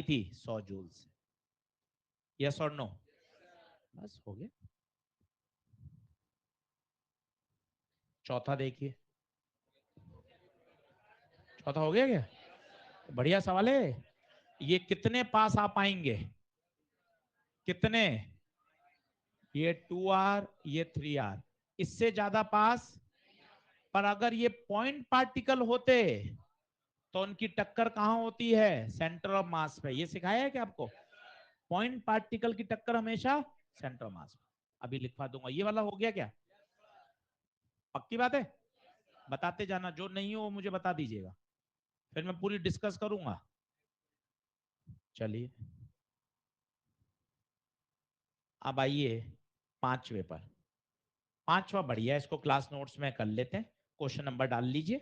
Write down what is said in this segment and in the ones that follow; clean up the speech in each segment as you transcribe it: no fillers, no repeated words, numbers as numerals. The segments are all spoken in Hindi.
थी 100 जूल से। यस और नो? बस हो गया। चौथा देखिए, चौथा हो गया क्या? बढ़िया सवाल है। ये कितने पास आ पाएंगे? कितने? ये 2R, ये 3R, इससे ज्यादा पास। पर अगर ये पॉइंट पार्टिकल होते तो उनकी टक्कर कहां होती है? सेंटर ऑफ मास पे। ये सिखाया है क्या आपको? पॉइंट पार्टिकल की टक्कर हमेशा सेंटर ऑफ मास पे। अभी लिखवा दूंगा। ये वाला हो गया क्या? पक्की बात है? बताते जाना, जो नहीं हो वो मुझे बता दीजिएगा, फिर मैं पूरी डिस्कस करूंगा। चलिए अब आइए पांचवे पर। पांचवा बढ़िया, इसको क्लास नोट्स में कर लेते हैं। क्वेश्चन नंबर डाल लीजिए,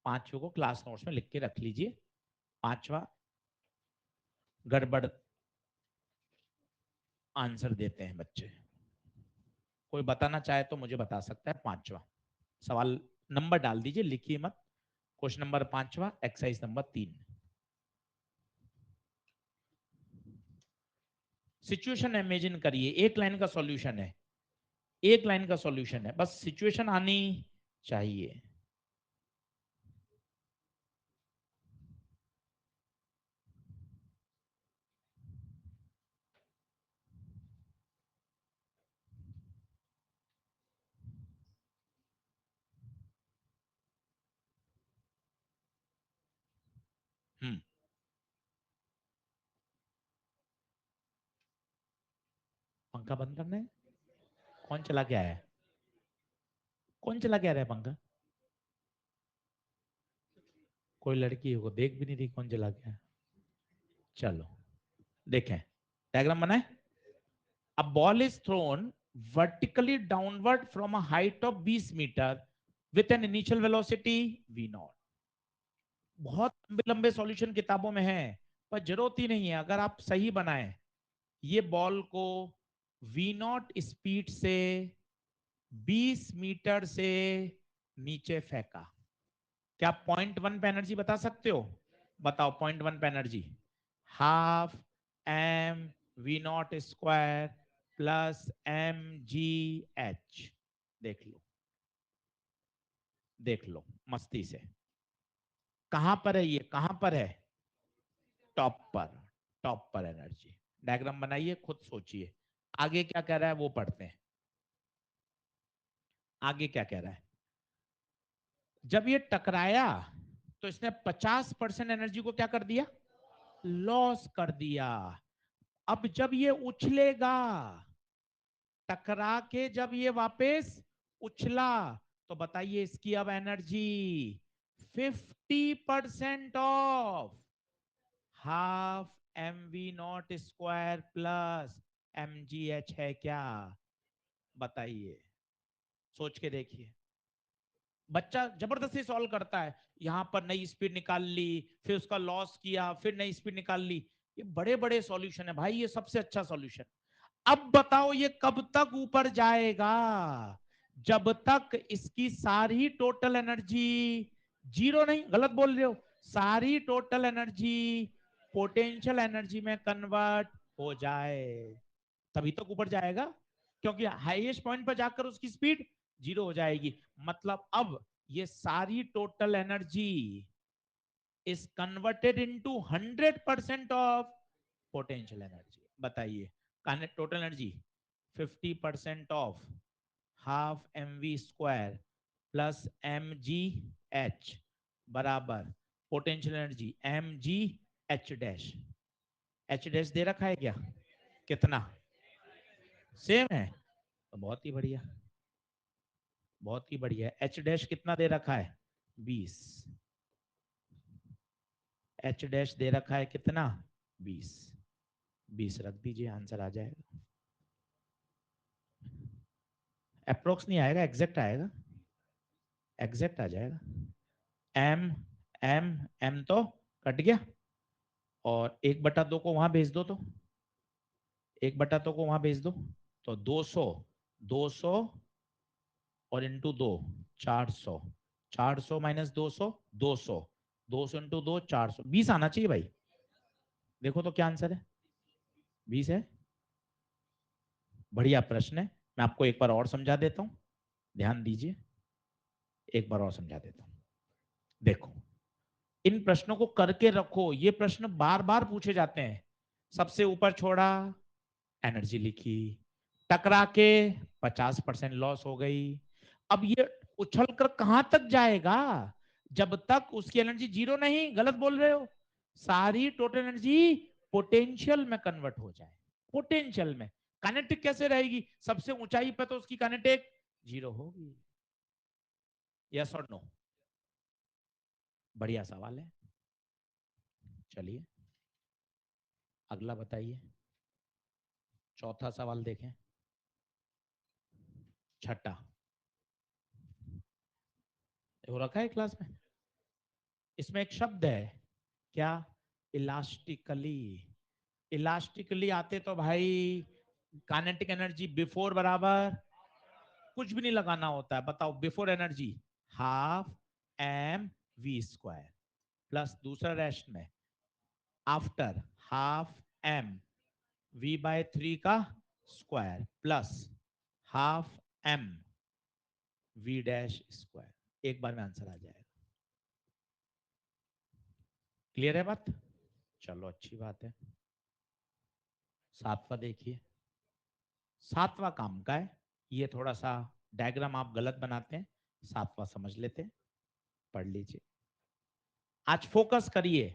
पांचवे को क्लास नोट्स में लिख के रख लीजिए। पांचवा गड़बड़ आंसर देते हैं बच्चे। कोई बताना चाहे तो मुझे बता सकता है। पांचवा सवाल नंबर डाल दीजिए, लिखिए मत। क्वेश्चन नंबर पांचवा, एक्सरसाइज नंबर 3। सिचुएशन इमेजिन करिए, एक लाइन का सॉल्यूशन है, एक लाइन का सॉल्यूशन है, बस सिचुएशन आनी चाहिए। पंखा बंद करना है? कौन चला के आया है? कौन चला के आ रहा है पंखा? कोई लड़की को देख भी नहीं रही कौन चला के आया। चलो देखें, डायग्राम बनाए। A ball is thrown vertically downward from a height of 20 metre with an initial velocity v0। बहुत लंबे लंबे सॉल्यूशन किताबों में है, पर जरूरत ही नहीं है अगर आप सही बनाए। ये बॉल को v0 स्पीड से 20 मीटर से नीचे फेंका। क्या पॉइंट वन पे एनर्जी बता सकते हो? बताओ पॉइंट वन पे energy. Half m v nought square plus m g h. देख लो, देख लो मस्ती से। कहां पर है ये? कहां पर है? टॉप पर। टॉप पर एनर्जी। डायग्राम बनाइए, खुद सोचिए। आगे क्या कह रहा है वो पढ़ते हैं। आगे क्या कह रहा है? जब ये टकराया तो इसने 50% एनर्जी को क्या कर दिया? लॉस कर दिया। अब जब ये उछलेगा, टकरा के जब ये वापस उछला, तो बताइए इसकी अब energy 50% of half m v nought square plus m g h है क्या? बताइए, सोच के देखिए। बच्चा जबरदस्ती सॉल्व करता है, यहां पर नई स्पीड निकाल ली, फिर उसका लॉस किया, फिर नई स्पीड निकाल ली। ये बड़े बड़े सॉल्यूशन है भाई, ये सबसे अच्छा सॉल्यूशन। अब बताओ ये कब तक ऊपर जाएगा? जब तक इसकी सारी टोटल एनर्जी, जीरो नहीं, गलत बोल रहे हो, सारी टोटल एनर्जी पोटेंशियल एनर्जी में कन्वर्ट हो जाए, तभी तक ऊपर जाएगा। क्योंकि हाईएस्ट पॉइंट पर जाकर उसकी स्पीड जीरो हो जाएगी। मतलब अब ये सारी total energy is converted into 100% of potential energy. बताइए, total energy 50% of half m v square plus m g h बराबर potential energy m g h dash. H dash दे रखा है क्या? कितना? सेम है तो बहुत ही बढ़िया, बहुत ही बढ़िया। एच डैश कितना दे रखा है? 20। एच डैश दे रखा है कितना? 20। 20 रख दीजिए, आंसर आ जाएगा। अप्रोक्स नहीं आएगा, एग्जैक्ट आएगा, एग्जैक्ट आ जाएगा। एम एम एम तो कट गया, और 1/2 को वहां भेज दो, तो 1/2 को वहां भेज दो, तो 200, 200 और इंटू 2, 400। 400 माइनस 200, 200, 200 इंटू 2, 400, 20 आना चाहिए भाई। देखो तो क्या आंसर है, 20 है। बढ़िया प्रश्न है। मैं आपको एक बार और समझा देता हूं, ध्यान दीजिए, एक बार और समझा देता हूं। देखो, इन प्रश्नों को करके रखो, ये प्रश्न बार बार पूछे जाते हैं। सबसे ऊपर छोड़ा, एनर्जी लिखी, टकरा के 50% लॉस हो गई। अब ये उछल कर कहां तक जाएगा, जब तक उसकी एनर्जी जीरो नहीं, गलत बोल रहे हो, सारी टोटल एनर्जी पोटेंशियल में कन्वर्ट हो जाए। पोटेंशियल में काइनेटिक कैसे रहेगी, सबसे ऊंचाई पे तो उसकी काइनेटिक जीरो होगी। यस और नो? बढ़िया सवाल है। चलिए अगला बताइए, चौथा सवाल देखें, छठा हो रखा है क्लास में। इसमें एक शब्द है, क्या, इलास्टिकली। इलास्टिकली आते तो भाई काइनेटिक एनर्जी बिफोर बराबर, कुछ भी नहीं लगाना होता है, बताओ before energy half m v square, plus दूसरा रेस्ट में after half m v by 3 का square, plus half m v dash square. एक बार में आंसर आ जाएगा। क्लियर है बात? चलो अच्छी बात है। सातवां देखिए, सातवां काम का है। ये थोड़ा सा डायग्राम आप गलत बनाते हैं, सातवां समझ लेते हैं, पढ़ लीजिए। आज फोकस करिए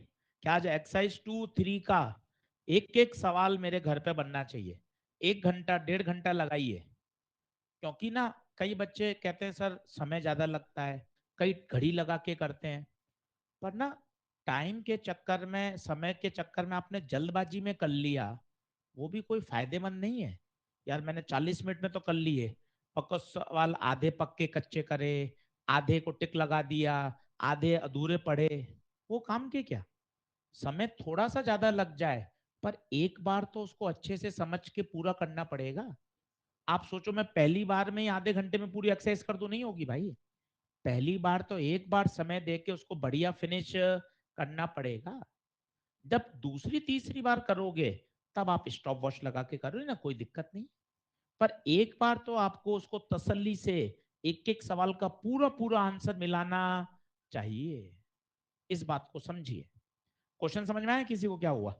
कि आज एक्सरसाइज 2, 3 का एक एक सवाल मेरे घर पे बनना चाहिए। 1 घंटा 1.5 घंटा लगाइए, क्योंकि ना कई बच्चे कहते हैं सर समय ज्यादा लगता है, कई घड़ी लगा के करते हैं, पर ना टाइम के चक्कर में, समय के चक्कर में आपने जल्दबाजी में कर लिया, वो भी कोई फायदेमंद नहीं है। यार मैंने 40 मिनट में तो कर लिए, पक्का सवाल आधे पक्के कच्चे करे, आधे को टिक लगा दिया, आधे अधूरे पढ़े, वो काम के क्या। समय थोड़ा सा ज्यादा लग जाए, पर एक बार तो उसको अच्छे से समझ के पूरा करना पड़ेगा। आप सोचो मैं पहली बार में ही आधे घंटे में पूरी एक्सरसाइज कर दूं, नहीं होगी भाई। पहली बार तो एक बार समय दे के उसको बढ़िया फिनिश करना पड़ेगा। जब दूसरी तीसरी बार करोगे, तब आप स्टॉप वॉच लगा के करो ना, कोई दिक्कत नहीं। पर एक बार तो आपको उसको तसल्ली से एक एक सवाल का पूरा पूरा आंसर मिलाना चाहिए। इस बात को समझिए। क्वेश्चन समझ में आया किसी को? क्या हुआ,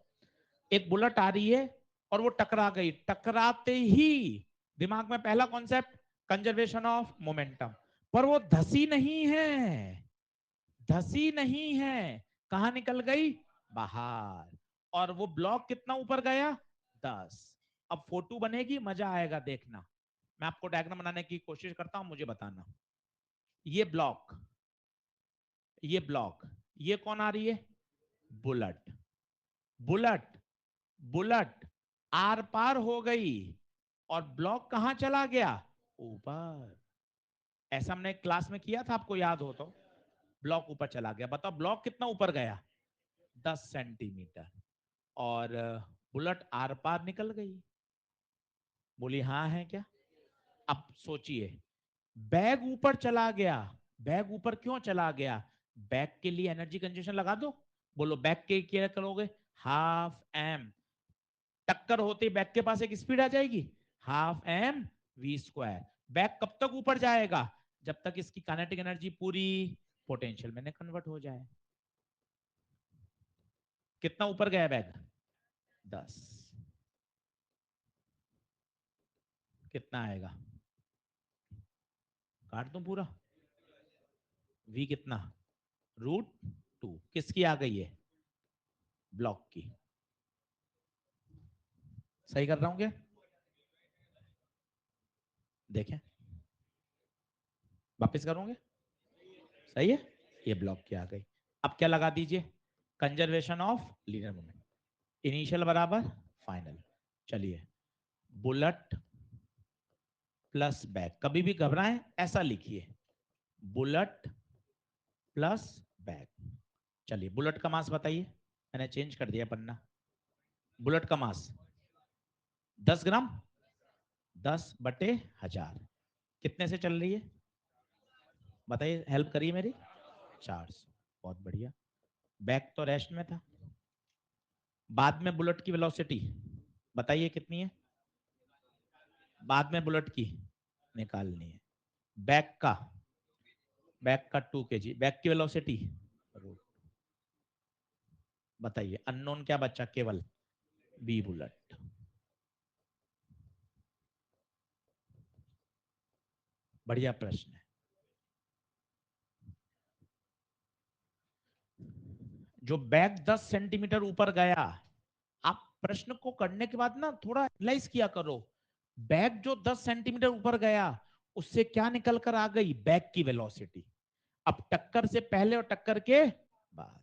एक बुलेट आ रही है और वो टकरा गई, टकराते ही दिमाग में पहला कॉन्सेप्ट कंजर्वेशन ऑफ मोमेंटम, पर वो धसी नहीं है, धसी नहीं है, कहां निकल गई, बाहर। और वो ब्लॉक कितना ऊपर गया, 10। अब फोटो बनेगी, मजा आएगा देखना। मैं आपको डायग्राम बनाने की कोशिश करता हूं, मुझे बताना। ये ब्लॉक, ये ब्लॉक, ये कौन आ रही है, बुलेट। बुलेट, बुलेट आर पार हो गई और ब्लॉक कहां चला गया, ऊपर। ऐसा हमने क्लास में किया था, आपको याद हो तो। ब्लॉक ऊपर चला गया, बताओ ब्लॉक कितना ऊपर गया, 10 सेंटीमीटर। और बुलेट आर पार निकल गई। बोली हाँ है क्या? अब सोचिए, बैग ऊपर चला गया, बैग ऊपर क्यों चला गया, बैग के लिए एनर्जी कंजर्वेशन लगा दो। बोलो बैग के क्या करोगे, हाफ एम, टक्कर होते बैग के पास एक स्पीड आ जाएगी, half m v square. Bag कब तक ऊपर जाएगा, जब तक इसकी काइनेटिक एनर्जी पूरी पोटेंशियल में कन्वर्ट हो जाए। कितना ऊपर गया बैग, 10। कितना आएगा, काट दूं पूरा, वी कितना, √2। किसकी आ गई है, ब्लॉक की। सही कर रहा हूं क्या, देखें, वापस करोगे, सही है। ये ब्लॉक की आ गई। अब क्या लगा दीजिए, conservation of linear moment, initial बराबर फाइनल। चलिए, बुलेट प्लस बैक, कभी भी घबराएं ऐसा लिखिए, बुलेट प्लस बैक। चलिए बुलेट का मास बताइए, मैंने चेंज कर दिया पन्ना। बुलेट का मास 10 ग्राम, 10/1000। कितने से चल रही है, बताइए, हेल्प करिए मेरी, 400। बहुत बढ़िया। बैक तो रेस्ट में था, बाद में बुलेट की वेलोसिटी बताइए कितनी है, बाद में बुलेट की निकालनी है। बैक का, बैक का 2 kg, बैक की वेलोसिटी बताइए, अननोन क्या बचा, केवल बी बुलेट। बढ़िया प्रश्न है। जो बैक 10 सेंटीमीटर ऊपर गया, आप प्रश्न को करने के बाद ना थोड़ा एनालाइज किया करो। बैक जो 10 सेंटीमीटर ऊपर गया, उससे क्या निकल कर आ गई, बैक की वेलोसिटी। अब टक्कर से पहले और टक्कर के बाद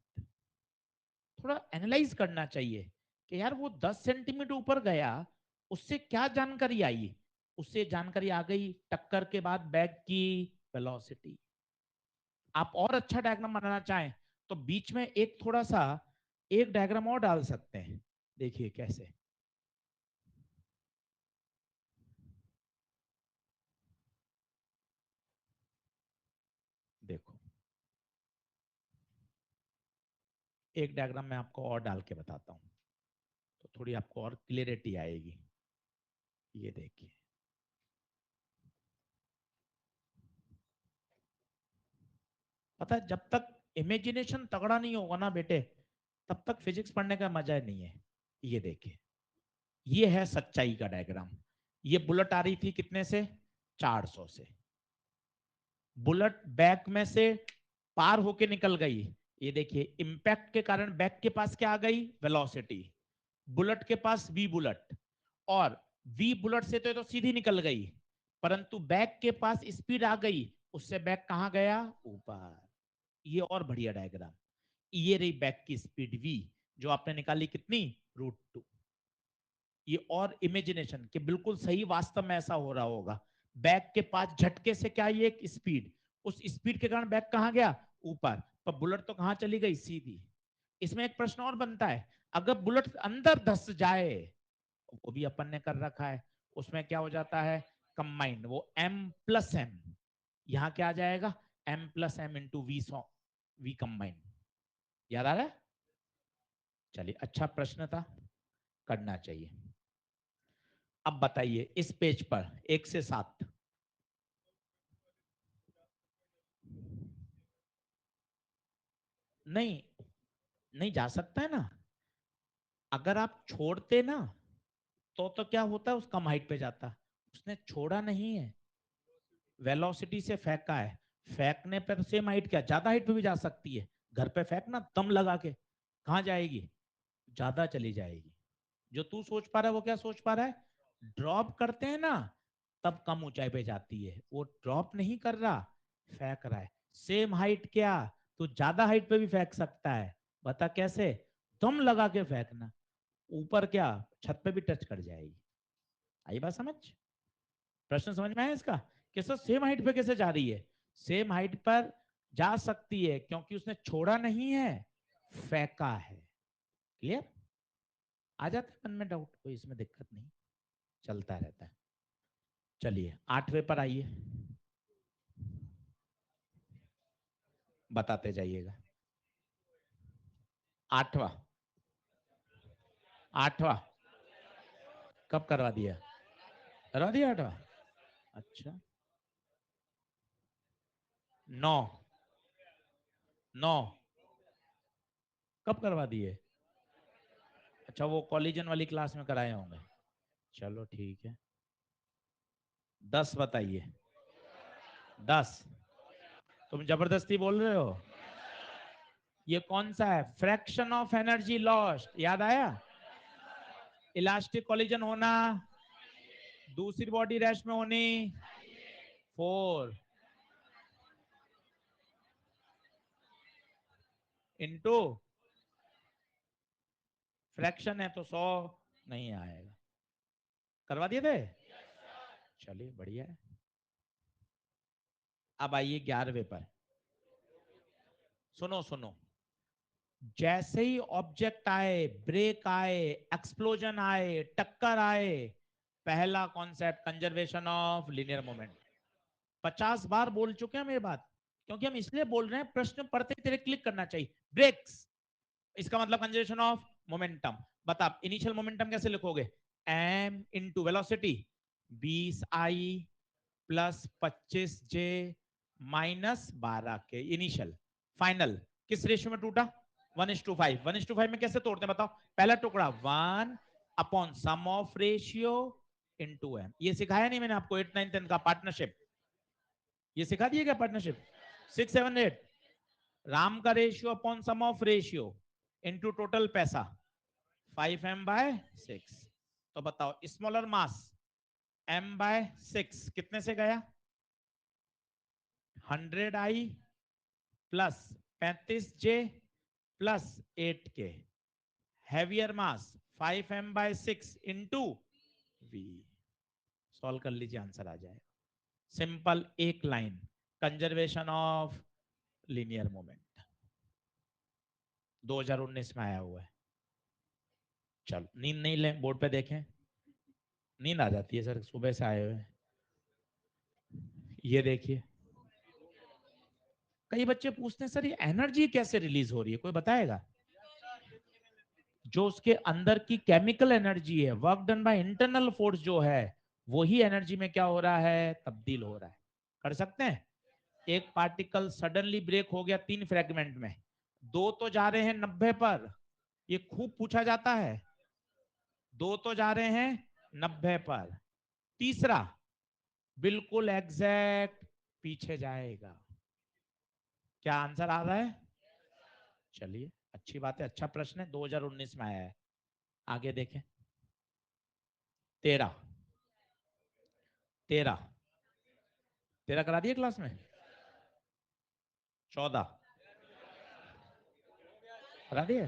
थोड़ा एनालाइज करना चाहिए कि यार वो 10 सेंटीमीटर ऊपर गया, उससे क्या जानकारी आई, उससे जानकारी आ गई टक्कर के बाद बैक की वेलोसिटी। आप और अच्छा डायग्राम बनाना चाहें तो बीच में एक थोड़ा सा एक डायग्राम और डाल सकते हैं। देखिए कैसे, देखो एक डायग्राम मैं आपको और डाल के बताता हूँ तो थोड़ी आपको और क्लियरिटी आएगी। ये देखिए, पता है जब तक इमेजिनेशन तगड़ा नहीं होगा ना बेटे, तब तक फिजिक्स पढ़ने का मजा नहीं है। ये देखिए, ये है सच्चाई का डायग्राम। ये बुलेट आ रही थी कितने से, 400 से। बुलेट बैक में से पार होके निकल गई। ये देखिए, इंपैक्ट के कारण बैक के पास क्या आ गई, वेलोसिटी। बुलेट के पास वी बुलेट, और वी बुलेट से तो सीधी निकल गई, परंतु बैक के पास स्पीड आ गई, उससे बैक कहां गया, ऊपर। ये और बढ़िया डायग्राम। ये रही बैक की स्पीड वी, जो आपने निकाली कितनी, √2। ये और इमेजिनेशन कि बिल्कुल सही वास्तव में ऐसा हो रहा होगा। बैक के पास झटके से क्या, ये एक स्पीड, उस स्पीड के कारण बैक कहां गया, ऊपर। पर बुलेट तो कहां चली गई, सीधी। इसमें एक प्रश्न और बनता है, अगर बुलेट अंदर धस जाए, वो भी अपन ने कर रखा है, उसमें क्या हो जाता है, कंबाइंड, वो M+M। यहां क्या आ जाएगा, M+M × वी कंबाइंड। याद आ रहा है। चलिए, अच्छा प्रश्न था, करना चाहिए। अब बताइए इस पेज पर 1 से 7। नहीं, नहीं जा सकता है ना। अगर आप छोड़ते ना, तो क्या होता है, उस कम हाइट पे जाता। उसने छोड़ा नहीं है, वेलोसिटी से फेंका है। फेंकने पर सेम हाइट क्या, ज्यादा हाइट पे भी जा सकती है। घर पे फेंकना दम लगा के, कहां जाएगी, ज्यादा चली जाएगी। जो तू सोच पा रहा है वो क्या सोच पा रहा है, ड्रॉप करते हैं ना तब कम ऊंचाई पे जाती है, वो ड्रॉप नहीं कर रहा, फेंक रहा है। सेम हाइट क्या, तो ज्यादा हाइट पे भी फेंक सकता है। बता कैसे, दम लगा के फेंकना, ऊपर क्या, छत पे भी टच कर जाएगी। आई बात समझ, प्रश्न समझ में आया इसका, कि सर सेम हाइट पे कैसे जा रही है। सेम हाइट पर जा सकती है क्योंकि उसने छोड़ा नहीं है, फेंका है। क्लियर, आ जाता है मन में डाउट, कोई इसमें दिक्कत नहीं, चलता रहता है। चलिए 8वें पर आइए, बताते जाइएगा। 8वां, 8वां कब करवा दिया, करवा दिया 8वां। अच्छा, 9, 9 कब करवा दिए। अच्छा, वो कॉलिजन वाली क्लास में कराए होंगे। चलो ठीक है। 10 बताइए, 10। तुम जबरदस्ती बोल रहे हो। ये कौन सा है, फ्रैक्शन ऑफ एनर्जी लॉस्ट, याद आया। इलास्टिक कॉलिजन होना, दूसरी बॉडी रेस्ट में होनी, 4 इंटू फ्रैक्शन है तो 100 नहीं आएगा। करवा दिए थे, चलिए बढ़िया है। अब आइए 11वें पर। सुनो सुनो, जैसे ही ऑब्जेक्ट आए, ब्रेक आए, एक्सप्लोजन आए, टक्कर आए, पहला concept conservation of linear moment. 50 बार बोल चुके हैं मेरी बात, क्योंकि हम इसलिए बोल रहे हैं प्रश्न पढ़ते तेरे क्लिक करना चाहिए। ब्रेक्स, इसका मतलब कंजर्वेशन ऑफ मोमेंटम। बता इनिशियल मोमेंटम कैसे लिखोगे, m into velocity 20i plus 25j minus 12k initial. Final किस रेशियो में टूटा, 1:5। 1:5 में कैसे तोड़ते हैं बताओ, पहला टुकड़ा 1 upon sum of ratio into m। ये सिखाया नहीं मैंने आपको 8 9 10 का पार्टनरशिप, ये सिखा दिए क्या पार्टनरशिप 6 7 8। राम का ratio upon sum of ratio into total पैसा 5m/6। तो बताओ स्मॉलर मास m/6 कितने से गया, 100i plus 35j plus 8k। Heavier mass 5m/6 into v। Solve कर लीजिए आंसर आ जाएगा। सिंपल एक line, conservation of linear moment 2019 में आया हुआ है। चलो नींद नहीं ले, बोर्ड पे देखें, नींद आ जाती है सर सुबह से आए हुए। ये देखिए, कई बच्चे पूछते हैं सर ये एनर्जी कैसे रिलीज हो रही है, कोई बताएगा। जो उसके अंदर की केमिकल एनर्जी है, work done by internal force जो है, वही एनर्जी में क्या हो रहा है, तब्दील हो रहा है। कर सकते हैं, एक पार्टिकल सडनली ब्रेक हो गया 3 फ्रेगमेंट में, 2 तो जा रहे हैं 90 पर, ये खूब पूछा जाता है, 2 तो जा रहे हैं 90 पर, तीसरा बिल्कुल एग्जैक्ट पीछे जाएगा। क्या आंसर आ रहा है, चलिए अच्छी बात है, अच्छा प्रश्न है, 2019 में आया है। आगे देखें, 13 13 13 करा दिए क्लास में, 14 करा दिए,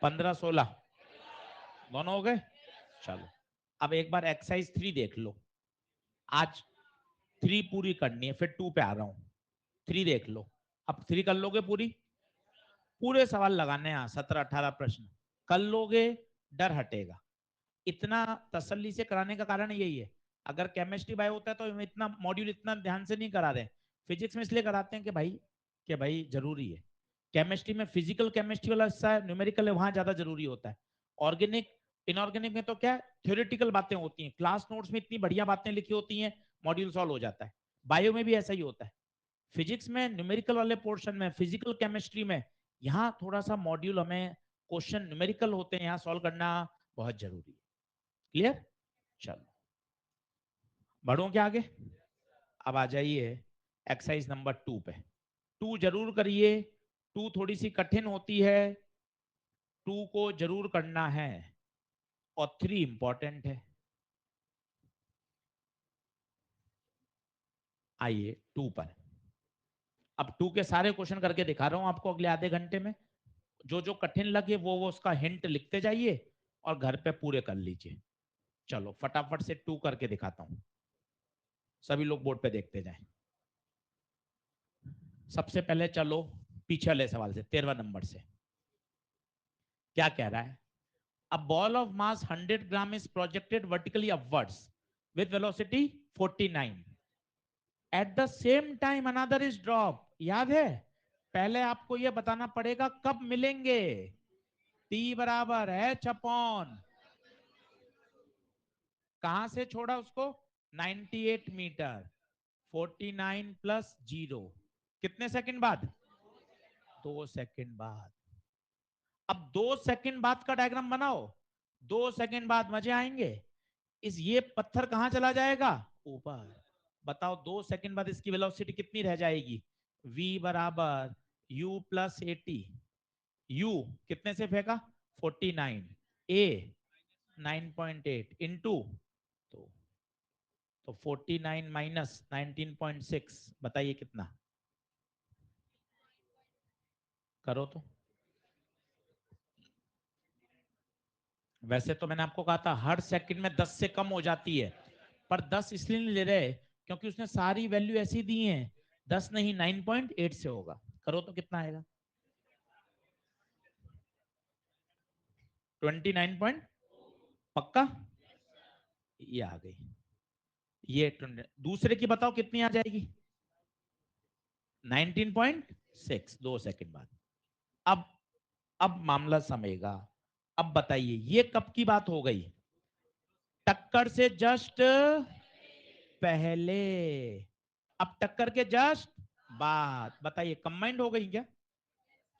15 16 दोनों हो गए। चलो अब एक बार एक्सरसाइज 3 देख लो, आज 3 पूरी करनी है, फिर 2 पे आ रहा हूं। 3 देख लो, अब 3 कर लोगे पूरी, पूरे सवाल लगाने हैं 17 18 प्रश्न कर लोगे, डर हटेगा। इतना तसल्ली से कराने का कारण यही है, अगर केमिस्ट्री बायो होता है तो इतना मॉड्यूल इतना ध्यान से नहीं करा रहे, फिजिक्स में इसलिए कराते हैं कि भाई जरूरी है। केमिस्ट्री में फिजिकल केमिस्ट्री वाला हिस्सा है, न्यूमेरिकल है, वहां ज्यादा जरूरी होता है। ऑर्गेनिक इनऑर्गेनिक में तो क्या थ्योरेटिकल बातें होती हैं, क्लास नोट्स में इतनी बढ़िया बातें लिखी होती हैं, मॉड्यूल सॉल्व हो जाता है। बायो में भी ऐसा ही होता है, फिजिक्स में न्यूमेरिकल वाले पोर्शन में, फिजिकल केमिस्ट्री में यहाँ थोड़ा सा मॉड्यूल हमें क्वेश्चन न्यूमेरिकल होते हैं, यहाँ सॉल्व करना बहुत जरूरी है। क्लियर, चलो बढ़ो क्या आगे। अब आ जाइए एक्सरसाइज नंबर 2 पे। 2 जरूर करिए, 2 थोड़ी सी कठिन होती है, 2 को जरूर करना है, और 3 इंपॉर्टेंट है। आइए 2 पर, अब 2 के सारे क्वेश्चन करके दिखा रहा हूं आपको अगले आधे घंटे में। जो जो कठिन लगे वो उसका हिंट लिखते जाइए और घर पे पूरे कर लीजिए। चलो फटाफट से 2 करके दिखाता हूं, सभी लोग बोर्ड पे देखते जाएं। सबसे पहले चलो पीछे वाले सवाल से, 13वां नंबर से क्या कह रहा है। A ball of mass 100 gram is projected vertically upwards with velocity 49. At the same time another is dropped. याद है, पहले आपको यह बताना पड़ेगा कब मिलेंगे। T बराबर H अपॉन, कहां से छोड़ा उसको, 98 मीटर, 49 प्लस 0 कितने सेकंड बाद, 2 सेकंड बाद। अब 2 सेकंड बाद का डायग्राम बनाओ, 2 सेकंड बाद मजे आएंगे। इस ये पत्थर कहां चला जाएगा, ऊपर। बताओ 2 सेकंड बाद इसकी वेलोसिटी कितनी रह जाएगी, v बराबर u प्लस 80। u कितने से फेंका, 49, a 9.8 इंटू, तो तो 49 माइनस 19.6, बताइए कितना, करो तो। वैसे तो मैंने आपको कहा था हर सेकंड में 10 से कम हो जाती है, पर 10 इसलिए नहीं ले रहे क्योंकि उसने सारी वैल्यू ऐसी दी है, 10 नहीं 9.8 से होगा। करो तो कितना आएगा, 29 पॉइंट, पक्का, ये आ गई। ये दूसरे की बताओ कितनी आ जाएगी, 19.6, 2 सेकंड बाद। अब अब मामला समेगा। अब बताइए ये कब की बात हो गई? टक्कर से जस्ट पहले। अब टक्कर के जस्ट बाद। बताइए कंबाइंड हो गई क्या?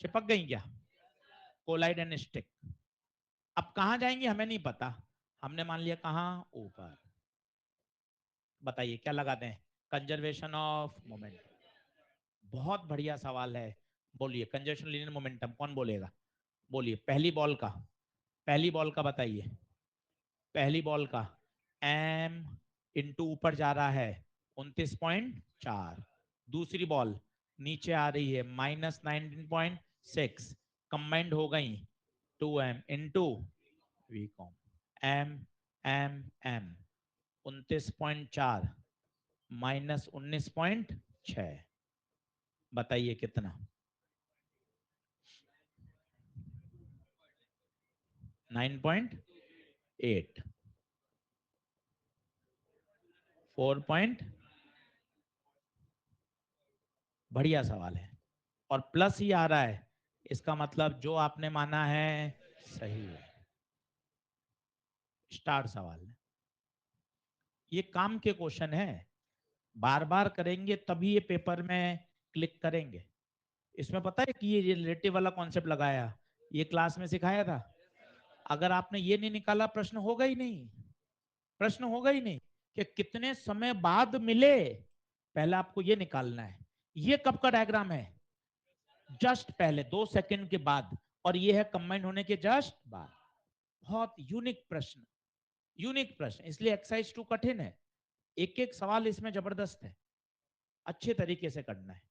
चिपक गई क्या? Collide and stick. अब कहां जाएंगे हमें नहीं पता, हमने मान लिया कहां, ऊपर। बताइए क्या लगा दें? Conservation of moment. बहुत बढ़िया सवाल है। बोलिए कंजर्वेशन लीनियर मोमेंटम कौन बोलेगा? बोलिए पहली बॉल का बताइए। पहली बॉल का एम इंटू ऊपर जा रहा है 29.4। दूसरी बॉल नीचे आ रही है -19.6। कंबाइंड हो गई 2m into v com. M m m 29.4 -19.6। बताइए कितना? 9.8। 4 पॉइंट। बढ़िया सवाल है और प्लस ही आ रहा है, इसका मतलब जो आपने माना है सही है। स्टार सवाल है, ये काम के क्वेश्चन है, बार बार करेंगे तभी ये पेपर में क्लिक करेंगे। इसमें पता है कि ये रिलेटिव वाला कॉन्सेप्ट लगाया, ये क्लास में सिखाया था। अगर आपने ये नहीं निकाला प्रश्न होगा ही नहीं। प्रश्न होगा ही नहीं कि कितने समय बाद मिले, पहले आपको ये निकालना है। ये कब का डायग्राम है? जस्ट पहले 2 सेकंड के बाद, और ये है कंबाइन होने के जस्ट बाद। बहुत यूनिक प्रश्न, यूनिक प्रश्न, इसलिए एक्सरसाइज 2 कठिन है। एक एक सवाल इसमें जबरदस्त है, अच्छे तरीके से करना है।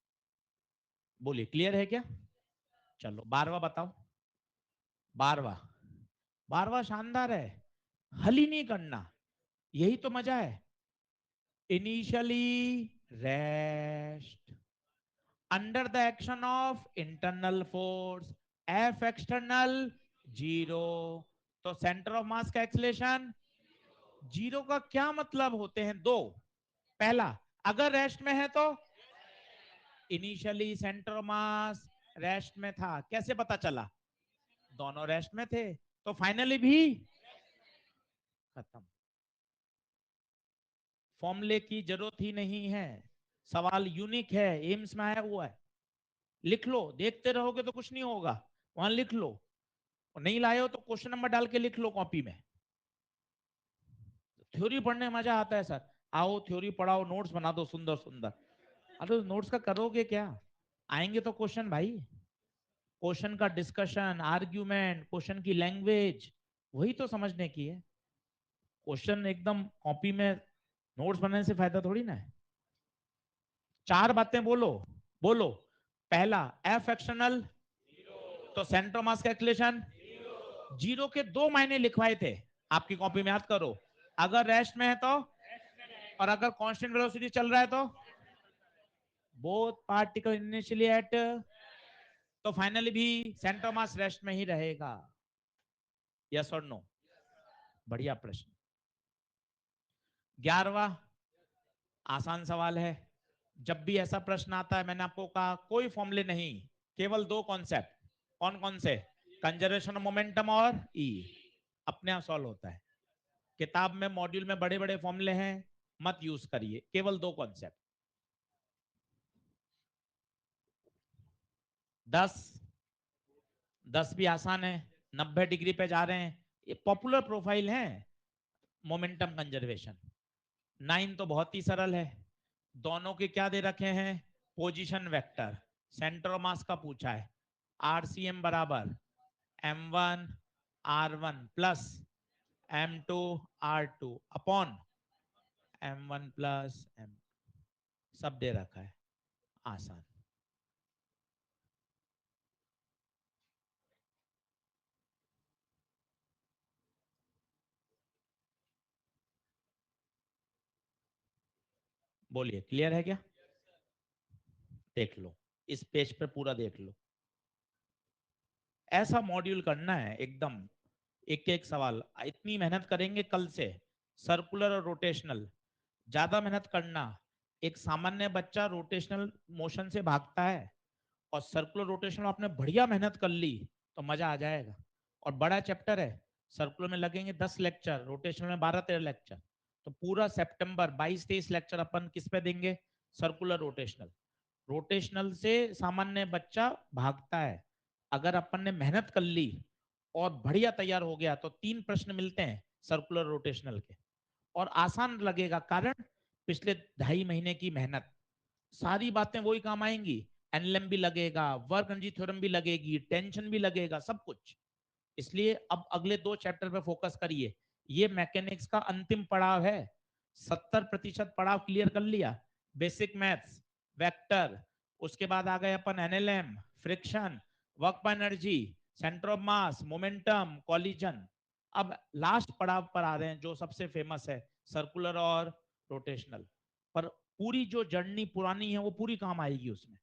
बोलिए क्लियर है क्या? चलो 12वां बताओ। 12वां, 12वां शानदार है, हल ही नहीं करना, यही तो मजा है। Initially rest under the action of internal force F external 0। तो सेंटर ऑफ मास का एक्सलेशन 0 का क्या मतलब होते हैं? दो। पहला, अगर रेस्ट में है तो initially centre of mass rest में था, कैसे पता चला? दोनों रेस्ट में थे, तो फाइनली भी खत्म। फॉर्मूले की जरूरत ही नहीं है, सवाल यूनिक है, एम्स में आया हुआ है। लिख लो, देखते रहोगे तो कुछ नहीं होगा, वहां लिख लो। और नहीं लाए हो तो क्वेश्चन नंबर डाल के लिख लो कॉपी में। थ्योरी पढ़ने में मजा आता है सर। आओ थ्योरी पढ़ाओ, नोट्स बना दो सुंदर सुंदर। अरे नोट्स का करोगे क्या? आएंगे तो क्वेश्चन भाई, क्वेश्चन का डिस्कशन, आर्ग्यूमेंट, क्वेश्चन की लैंग्वेज, वही तो समझने की है। क्वेश्चन एकदम कॉपी में नोट्स बनाने से फायदा थोड़ी ना है। चार बातें बोलो, बोलो। पहला, एफ एक्सटर्नल, तो सेंटर मास कैलकुलेशन 0 के दो मायने लिखवाए थे, आपकी कॉपी में याद करो। अगर रेस्ट में है तो, और अगर कांस्टेंट वेलोसिटी चल रहा है तो बोथ पार्टिकल इनिशियली एट, तो फाइनली भी सेंटर मास रेस्ट में ही रहेगा। यस और नो? बढ़िया प्रश्न। 11वां आसान सवाल है। जब भी ऐसा प्रश्न आता है, मैंने आपको कहा कोई फॉर्मूले नहीं, केवल दो कॉन्सेप्ट। कौन कौन से? कंजर्वेशन ऑफ मोमेंटम और ई। अपने आप सॉल्व होता है। किताब में मॉड्यूल में बड़े बड़े फॉर्मूले हैं, मत यूज करिए, केवल दो कॉन्सेप्ट। 10, 10 भी आसान है, 90 डिग्री पे जा रहे हैं, ये पॉपुलर प्रोफाइल है मोमेंटम कंजर्वेशन। 9 तो बहुत ही सरल है, दोनों के क्या दे रखे हैं? Position vector. Centre of mass का पूछा है, आरसीएम बराबर m1 r1 plus m2 r2 upon m1 plus m, सब दे रखा है, आसान। बोलिए क्लियर है क्या? देख लो, इस पेज पे पूरा देख लो। ऐसा मॉड्यूल करना है एकदम, एक एक सवाल। इतनी मेहनत करेंगे कल से, सर्कुलर और रोटेशनल, ज्यादा मेहनत करना। एक सामान्य बच्चा रोटेशनल मोशन से भागता है और सर्कुलर रोटेशन में आपने बढ़िया मेहनत कर ली तो मजा आ जाएगा। और बड़ा चैप्टर है, सर्कुलर में लगेंगे 10 लेक्चर, रोटेशनल में 12-13 लेक्चर। तो पूरा सितंबर 22-23 लेक्चर अपन किस पे देंगे? Circular rotational. रोटेशनल से सामान्य बच्चा भागता है, अगर अपन ने मेहनत कर ली और बढ़िया तैयार हो गया तो 3 प्रश्न मिलते हैं सर्कुलर रोटेशनल के, और आसान लगेगा, कारण पिछले 2.5 महीने की मेहनत, सारी बातें वही काम आएंगी। एनएलएम भी लगेगा, वर्क एनर्जी थ्योरम भी लगेगी, टेंशन भी लगेगा, सब कुछ। इसलिए अब अगले 2 चैप्टर पे फोकस करिए। ये मैकेनिक्स का अंतिम पड़ाव है। 70% पड़ाव क्लियर कर लिया, बेसिक मैथ्स, वेक्टर, उसके बाद आ गए अपन एनएलएम, फ्रिक्शन, वर्क पर energy, centre of mass, momentum, collision. अब लास्ट पड़ाव पर आ रहे हैं जो सबसे फेमस है, सर्कुलर और रोटेशनल। पर पूरी जो जर्नी पुरानी है वो पूरी काम आएगी उसमें।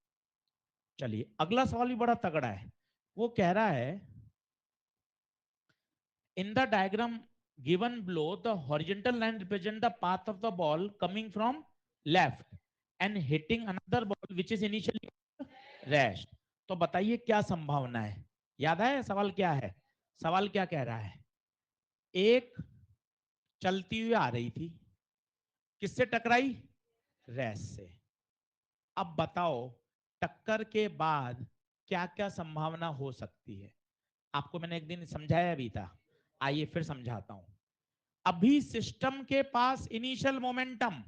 चलिए अगला सवाल भी बड़ा तगड़ा है। वो कह रहा है, in the diagram given below, the horizontal line represent the path of the ball coming from left and hitting another ball which is initially rest. तो बताइए क्या संभावना है? याद है सवाल क्या है? सवाल क्या कह रहा है? एक चलती हुई आ रही थी, किससे टकराई? रेस से। अब बताओ टक्कर के बाद क्या क्या संभावना हो सकती है? आपको मैंने एक दिन समझाया भी था, आइए फिर समझाता हूं। अभी सिस्टम के पास initial momentum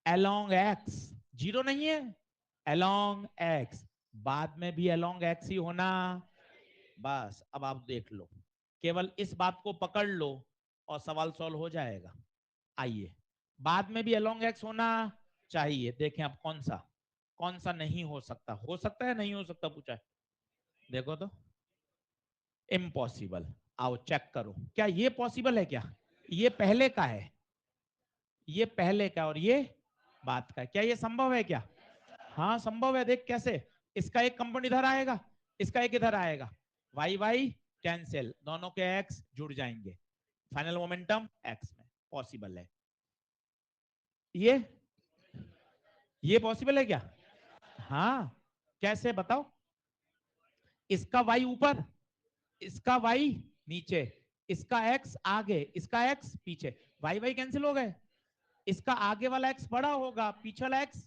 along x zero नहीं है, अलोंग एक्स, बाद में भी अलोंग एक्स ही होना। बस अब आप देख लो, केवल इस बात को पकड़ लो और सवाल सॉल्व हो जाएगा। आइए, बाद में भी अलोंग एक्स होना चाहिए। देखें अब कौन सा नहीं हो सकता? हो सकता है नहीं हो सकता पूछा है, देखो तो। इम्पॉसिबल। आओ चेक करो, क्या ये पॉसिबल है क्या? ये पहले का है, ये पहले का, और ये बात का, क्या ये संभव है क्या? हाँ संभव है। देख कैसे, इसका एक कंपाउंड इधर आएगा, इसका एक इधर आएगा, वाई वाई कैंसिल, दोनों के एक्स जुड़ जाएंगे, फाइनल मोमेंटम एक्स में। पॉसिबल है ये? ये पॉसिबल है क्या? हाँ। कैसे बताओ? इसका वाई ऊपर, इसका वाई नीचे, इसका एक्स आगे, इसका एक्स पीछे, वाई वाई कैंसिल हो गए, इसका आगे वाला एक्स बड़ा होगा, पीछे वाला एक्स,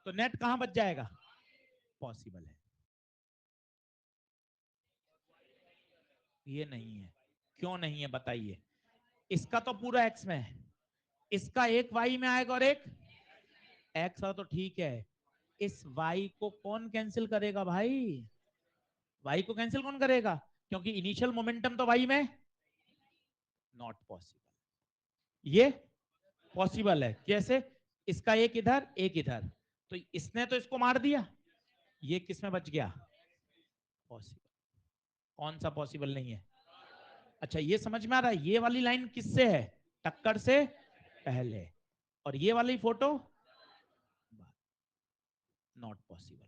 तो नेट कहां बच जाएगा? पॉसिबल है। ये नहीं है। क्यों नहीं है बताइए? इसका तो पूरा एक्स में है, इसका एक वाई में आएगा और एक एक्स, तो ठीक है। इस वाई को कौन कैंसिल करेगा भाई? वाई को कैंसिल कौन करेगा? क्योंकि इनिशियल मोमेंटम तो वाई में, नॉट पॉसिबल। ये पॉसिबल है। कैसे? इसका एक इधर एक इधर, तो इसने तो इसको मार दिया, ये किस में बच गया? पॉसिबल। कौन सा पॉसिबल नहीं है? अच्छा ये समझ में आ रहा है, ये वाली लाइन किससे है? टक्कर से पहले, और ये वाली फोटो नॉट पॉसिबल।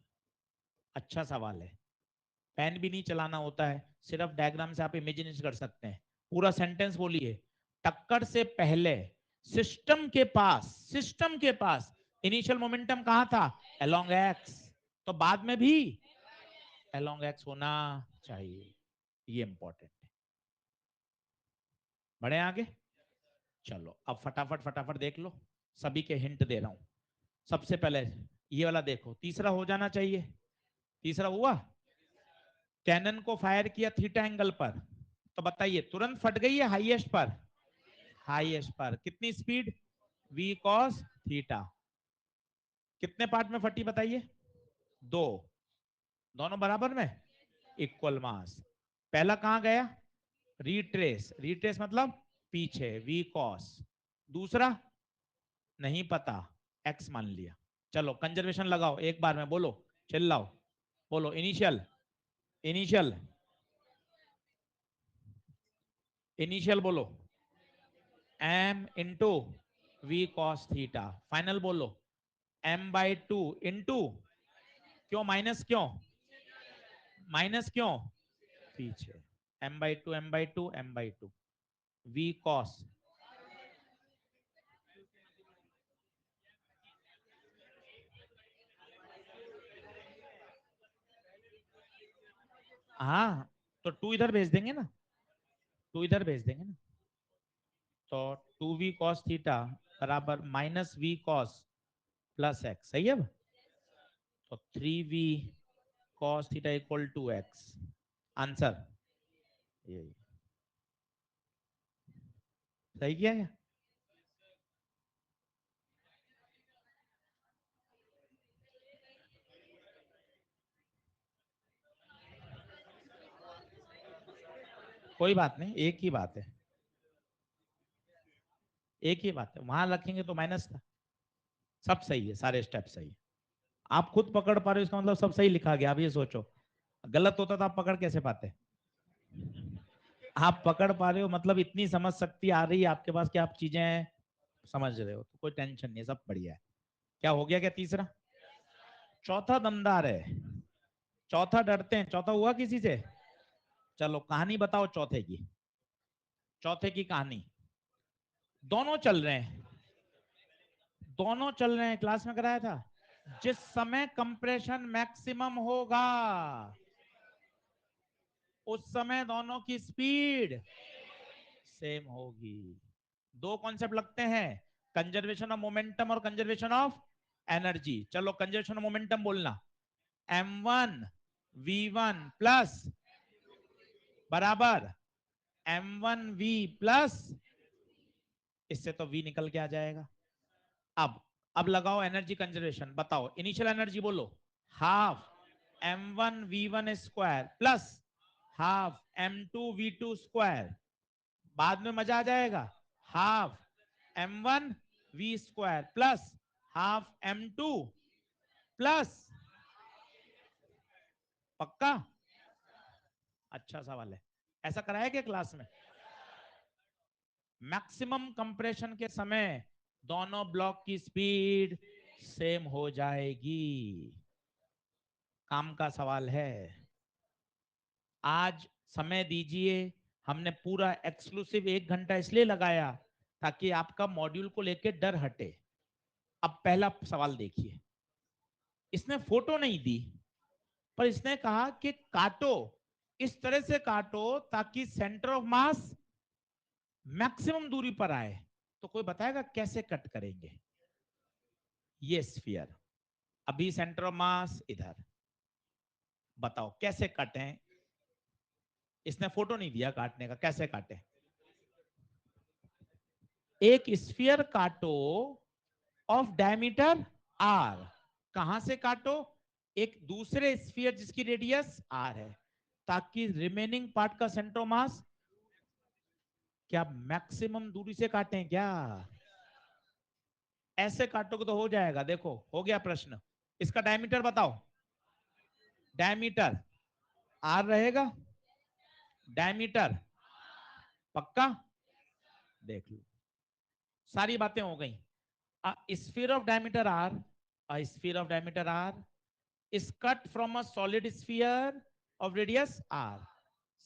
अच्छा सवाल है। पेन भी नहीं चलाना होता है, सिर्फ डायग्राम से आप इमेजिन कर सकते हैं। पूरा सेंटेंस बोलिए। टक्कर से पहले सिस्टम के पास, सिस्टम के पास इनिशियल मोमेंटम कहां था? अलोंग एक्स, तो बाद में भी अलोंग एक्स होना चाहिए। ये इंपॉर्टेंट है। बढ़े आगे। चलो अब फटाफट फटाफट देख लो, सभी के हिंट दे रहा हूं। सबसे पहले ये वाला देखो, तीसरा हो जाना चाहिए। तीसरा हुआ, कैनन को फायर किया थीटा एंगल पर, तो बताइए तुरंत फट गई है हाईएस्ट पर? हाईएस्ट पर कितनी स्पीड? v cos theta. कितने पार्ट में फटी बताइए? दो, दोनों बराबर में, इक्वल मास। पहला कहां गया? रिट्रेस, रिट्रेस मतलब पीछे, v cos। दूसरा नहीं पता, x मान लिया। चलो कंजर्वेशन लगाओ एक बार में, बोलो, चिल्लाओ, बोलो इनिशियल, इनिशियल, इनिशियल बोलो, m into v cos theta. Final बोलो, m/2 इंटू, क्यों माइनस, क्यों माइनस, क्यों पीछे, m/2 m/2 m/2 we cos. हाँ, तो 2 इधर भेज देंगे ना, 2 इधर भेज देंगे ना। तो 2v cos थीटा बराबर -v cos प्लस एक्स, सही है। अब तो 3v cos theta equal to x, answer यही सही किया है। कोई बात नहीं, एक ही बात है, एक ही बात है, वहां रखेंगे तो माइनस था। सब सही है, सारे स्टेप सही है। आप खुद पकड़ पा रहे हो इसका मतलब सब सही लिखा गया। आप ये सोचो, गलत होता तो आप पकड़ कैसे पाते। आप पकड़ पा रहे हो मतलब इतनी समझ शक्ति आ रही है आपके पास कि आप चीजें समझ रहे हो, तो कोई टेंशन नहीं, सब बढ़िया है। क्या हो गया, क्या तीसरा? चौथा दमदार है। चौथा डरते हैं, चौथा हुआ किसी से? चलो कहानी बताओ चौथे की। चौथे की कहानी, दोनों चल रहे हैं, दोनों चल रहे हैं, क्लास में कराया था। जिस समय कंप्रेशन मैक्सिमम होगा उस समय दोनों की स्पीड सेम होगी। दो कॉन्सेप्ट लगते हैं, कंजर्वेशन ऑफ मोमेंटम और कंजर्वेशन ऑफ एनर्जी। चलो कंजर्वेशन ऑफ मोमेंटम बोलना, m1v1 प्लस बराबर m1v प्लस, इससे तो v निकल के आ जाएगा। अब लगाओ एनर्जी कंजर्वेशन, बताओ इनिशियल एनर्जी बोलो, half m1v1 square plus half m2v2 square. बाद में मजा आ जाएगा, half m1v square plus half m2 plus, पक्का? अच्छा सवाल है, ऐसा कराया क्या क्लास में? मैक्सिमम कंप्रेशन के समय दोनों ब्लॉक की स्पीड सेम हो जाएगी। काम का सवाल है। आज समय दीजिए, हमने पूरा एक्सक्लूसिव 1 घंटा इसलिए लगाया ताकि आपका मॉड्यूल को लेकर डर हटे। अब पहला सवाल देखिए, इसने फोटो नहीं दी, पर इसने कहा कि काटो, इस तरह से काटो ताकि सेंटर ऑफ मास मैक्सिमम दूरी पर आए। तो कोई बताएगा कैसे कट करेंगे? ये स्फीयर, अभी सेंटर ऑफ मास इधर, बताओ कैसे कटें? इसने फोटो नहीं दिया काटने का, कैसे काटे? एक स्फीयर काटो ऑफ डायमीटर आर, कहां से काटो? एक दूसरे स्फीयर जिसकी रेडियस आर है, ताकि रिमेनिंग पार्ट का सेंटर ऑफ मास, क्या मैक्सिमम दूरी से काटें क्या? ऐसे काटोगे तो हो जाएगा। देखो हो गया प्रश्न, इसका डायमीटर बताओ। डायमीटर आर रहेगा, डायमीटर पक्का, देख लो सारी बातें हो गई। Sphere of diameter r, sphere of diameter r is cut from a solid sphere of radius r.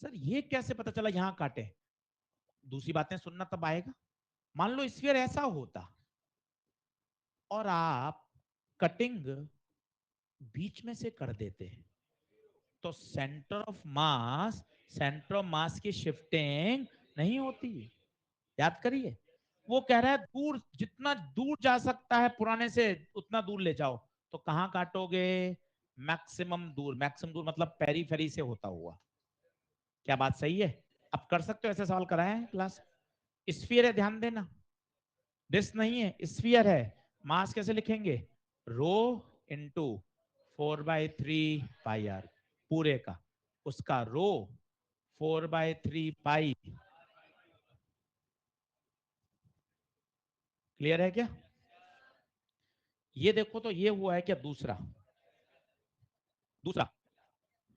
Sir ये कैसे पता चला यहां काटे? दूसरी बातें सुनना तब आएगा। मान लो स्फीयर ऐसा होता और आप कटिंग बीच में से कर देते, तो सेंटर ऑफ मास की शिफ्टिंग नहीं होती। याद करिए, वो कह रहा है दूर, जितना दूर जा सकता है पुराने से उतना दूर ले जाओ। तो कहां काटोगे? मैक्सिमम दूर, मैक्सिमम दूर मतलब पेरीफेरी से होता हुआ। क्या बात सही है? अब कर सकते हो, ऐसे सवाल कराए हैं क्लास। स्फीयर है, ध्यान देना, डिस्क नहीं है, स्फीयर है। मास कैसे लिखेंगे? रो इंटू 4/3 पाई आर, पूरे का, उसका रो 4/3 पाई। क्लियर है क्या? ये देखो तो ये हुआ है क्या दूसरा? दूसरा,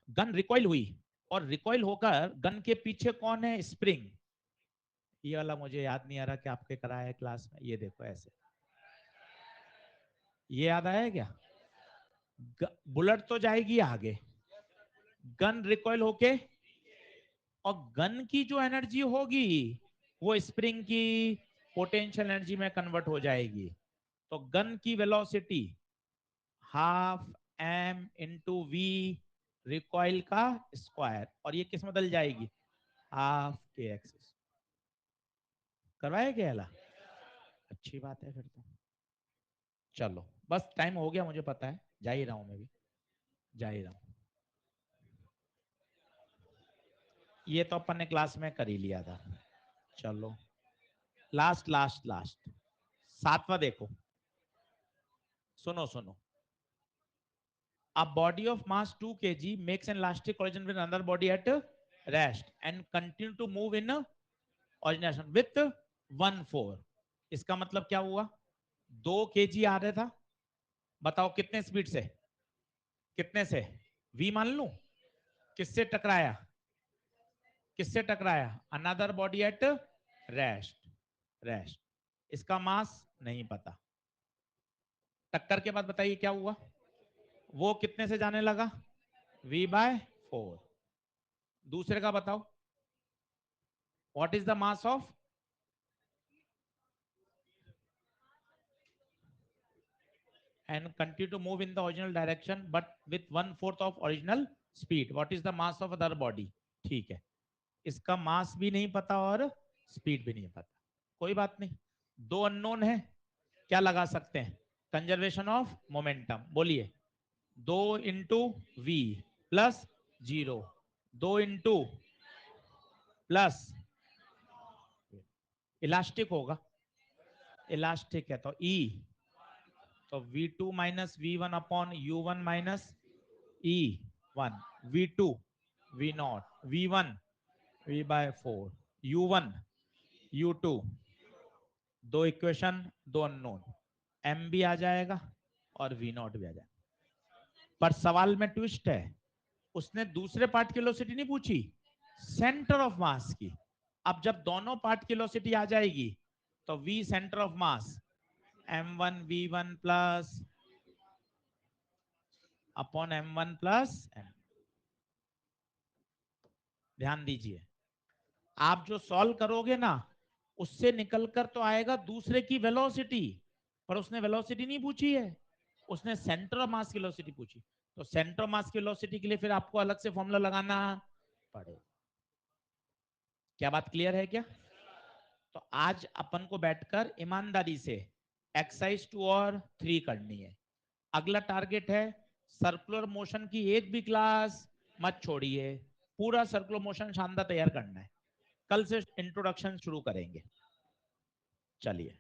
गन रिकॉइल हुई और रिकॉइल होकर गन के पीछे कौन है? स्प्रिंग। ये वाला मुझे याद नहीं आ रहा कि आपके कराया है क्लास में। ये देखो ऐसे, ये याद आया क्या? बुलेट तो जाएगी आगे, गन रिकॉइल होके, और गन की जो एनर्जी होगी वो स्प्रिंग की पोटेंशियल एनर्जी में कन्वर्ट हो जाएगी। तो गन की velocity half m into v recoil का स्क्वायर, और ये किस में बदल जाएगी, हाफ के एक्स। करवाया क्या वाला, अच्छी बात है फिर तो। चलो बस टाइम हो गया, मुझे पता है, जा ही रहा हूं मैं भी, जा ही रहा हूं। ये तो अपन ने क्लास में कर ही लिया था। चलो लास्ट लास्ट लास्ट, सातवां देखो, सुनो सुनो। A body of mass 2 kg makes an elastic collision with another body at rest and continue to move in origination with 1/4। इसका मतलब क्या हुआ, 2 kg आ रहा था, बताओ कितने स्पीड से, कितने से, v मान लू, किससे टकराया, किससे टकराया, another body at rest, rest. इसका मास नहीं पता, टक्कर के बाद बताइए क्या हुआ, वो कितने से जाने लगा, v/4। दूसरे का बताओ, what is the mass of, and continue to move in the original direction but with 1/4 of original speed, what is the mass of other body। ठीक है, इसका मास भी नहीं पता और स्पीड भी नहीं पता, कोई बात नहीं, दो अननोन है, क्या लगा सकते हैं, कंजर्वेशन ऑफ मोमेंटम। बोलिए, 2 × v+0, 2 प्लस इलास्टिक होगा, इलास्टिक है तो ई, तो v2 - v1 upon u1 - e1, v2 v0 v1 v/4 u1 u2, दो इक्वेशन दो अननोन, m भी आ जाएगा और v0 भी आ जाएगा। पर सवाल में ट्विस्ट है, उसने दूसरे पार्ट की वेलोसिटी नहीं पूछी, सेंटर ऑफ मास की। अब जब दोनों पार्ट की वेलोसिटी आ जाएगी तो v centre of mass m1 v1 plus upon m1 plus m। ध्यान दीजिए, आप जो सॉल्व करोगे ना, उससे निकलकर तो आएगा दूसरे की वेलोसिटी, पर उसने वेलोसिटी नहीं पूछी है, उसने सेंटर ऑफ मास की वेलोसिटी पूछी। तो सेंटर ऑफ मास की वेलोसिटी के लिए फिर आपको अलग से फॉर्मूला लगाना पड़ेगा। क्या बात क्लियर है क्या। तो आज अपन को बैठकर ईमानदारी से एक्सरसाइज 2 और 3 करनी है। अगला टारगेट है सर्कुलर मोशन की एक भी क्लास मत छोड़िए, पूरा सर्कुलर मोशन शानदार तैयार करना है। कल से इंट्रोडक्शन शुरू करेंगे। चलिए।